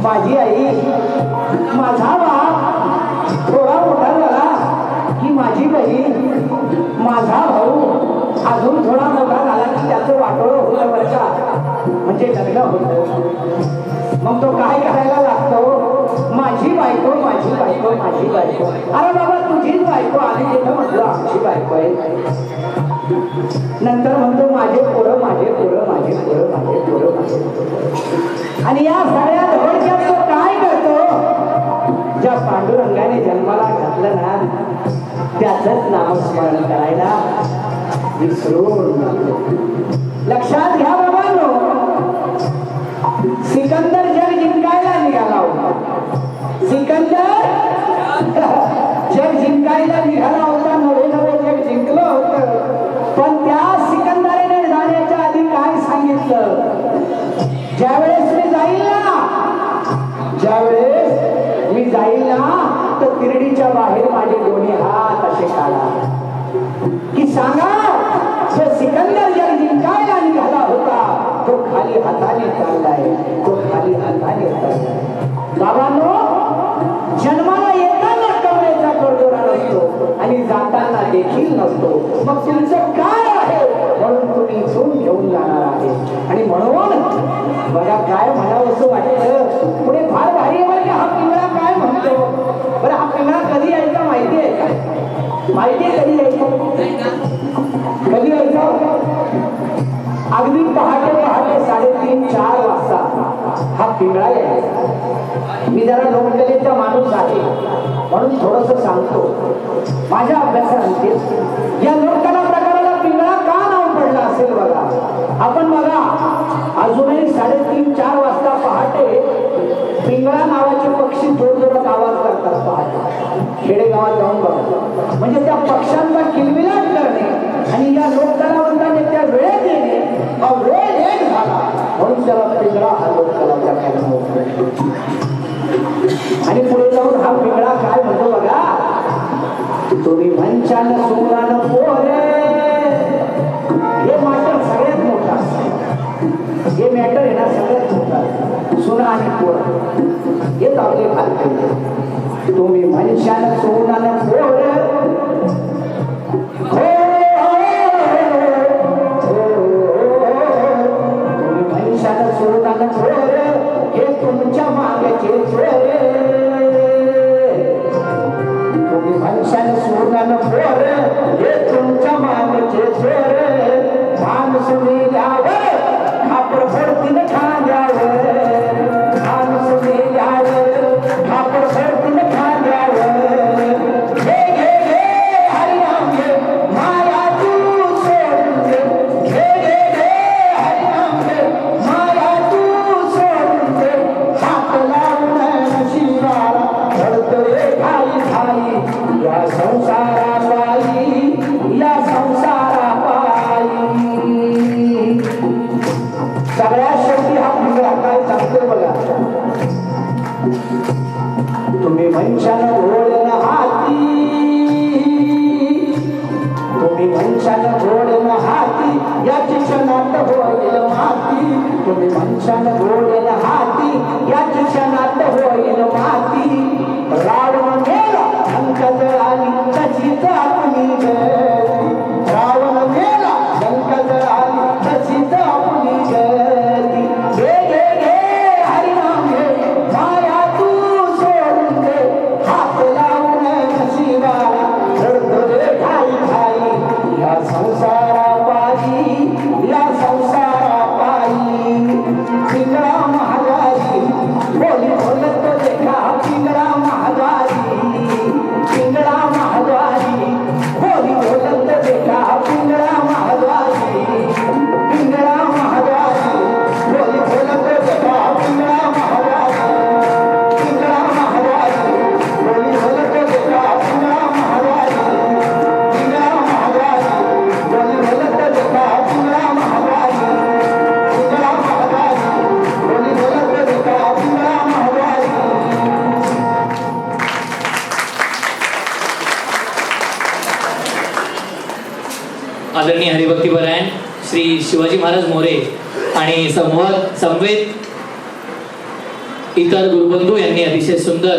माझी आई, माझा बाप थोडा मोठा झाला की माझी बहीण, माझा भाऊ अजून थोडा मोठा झाला की त्याचं वाटोळं होतं बरं का, म्हणजे लग्न होतं. मग तो काय करायला लागतो, माझी बायको माझी बायको माझी बायको. अरे बाबा तुझीच बायको आली तिथं म्हटलं आमची बायको आहे. नंतर म्हणतो माझे पोरं माझे पोरं माझे पोरं माझे पोरं माझे पोरं. आणि या सगळ्या धोडक्यात तो काय करतो, ज्या पांडुरंगाने जन्माला घातलं ना त्याचंच नामस्मरण करायला विसरून. लक्षात घ्या बाबांनो, सिकंदर जग जिंकायला निघाला होता. सिकंदर जग जिंकायला निघाला होता, नवे नवे जग जिंकलं होतं. पण त्या सिकंदराने जाण्याच्या आधी काय सांगितलं, ज्यावेळेस मी जाईल ना, ज्यावेळेस मी जाईल ना तर तिरडीच्या बाहेर माझ्या सांगा जो सिकंदर जग जिंकायला निघाला होता तो खाली हाताने चाललाय, तो खाली हाताने चाललाय. बाबांनो, जन्माला येताना कमरेचा करदोरा नसतो आणि जाताना देखील नसतो. मग तुमचं काय आहे म्हणून तुम्ही इथून घेऊन जाणार आहे. आणि म्हणून बघा काय म्हणावं असं वाटतं. पुढे फार भारी आहे बरं. हा पिंगळा काय म्हणतो बरं. हा पिंगळा कधी यायचा माहिती आहे का? माहिती आहे कधी यायचा? कधी यायचा? अगदी पहाटे पहाटे 3:30-4 वाजता हा पिंगळा यायचा. मी जरा लोककलेचा माणूस आहे म्हणून थोडस सांगतो. माझ्या अभ्यासानंतर या लोककला प्रकाराला पिंगळा का नाव पडलं असेल बघा. आपण बघा अजूनही 3:30-4 वाजता पहाटे पिंगळा नावाचे पक्षी जोरजोरात आवाज करतात. पहाटे खेडेगावात जाऊन बघा. म्हणजे त्या पक्ष्यांचा किलबिलाट करणे आणि या लोककलावंतांनी त्या वेळेत येणे हा वेळ लेट झाला म्हणून त्याला पिंगळा हा लोककला प्रकार नाव. आणि पुढे जाऊन हा पिंगळा काय म्हणतो बघा. तुम्ही म्हणशान सोनान पोरे. हे मॅटर सगळ्यात मोठा असतं. हे मॅटर आहे ना सगळ्यात मोठा. सोना आणि पोर हेच आपले भारतीय. तुम्ही म्हणशान सोनान पोरे. तुम्ही म्हणशान सोनान पोरे हे तुमच्या मागचे चोरे. तुम्ही म्हणशान सोनान पोरे हे तुमच्या मागचे चोरे. माणूस मेल्यावर खापर पडतील खांद्यावर. माणूस मेल्यावर खापर पडतील खांद्यावर. घे घे घे हरिनाम घे माया तू सोडून दे. घे घे घे हरिनाम घे माया तू सोडून दे. हात लावून नशिबाला घडतोय घाई घाई या संसारापायी, या संसारापायी. सगळ्या शेवटी हा पिंगळा काय सांगतो बघा. तुम्ही म्हणशान घोडन हाती. तुम्ही म्हणशान घोडन हाती याची क्षणात होईल माती. तुम्ही म्हणशान घोडन हाती याची क्षणात होईल माती. रावण मेला लंका जळाली तशीच आपली गती. रावण मेला लंका जळाली तशीच आपली गती. घे घे घे हरिनाम घे माया तू सोडून दे. हात लावून नशिबाला घडतो रे घाई घाई या संसारापायी, या संसारापायी. पिंगळा महागारी बोली बोलत देखा. पिंगळा महागारी, पिंगळा महागारी बोली बोलत देखा. पिंगळा महागारी, पिंगळा महागारी बोली बोलत देखा. पिंगळा महागारी, पिंगळा महागारी बोली बोलत देखा. पिंगळा महागारी, पिंगळा महागारी बोली बोलत देखा. पिंगळा महागारी, पिंगळा महागारी बोली बोलत देखा. पिंगळा महागारी. आदरणीय हरिभक्तीपरायण श्री शिवाजी महाराज मोरे आणि समवेत इतर गुरुबंधू यांनी अतिशय सुंदर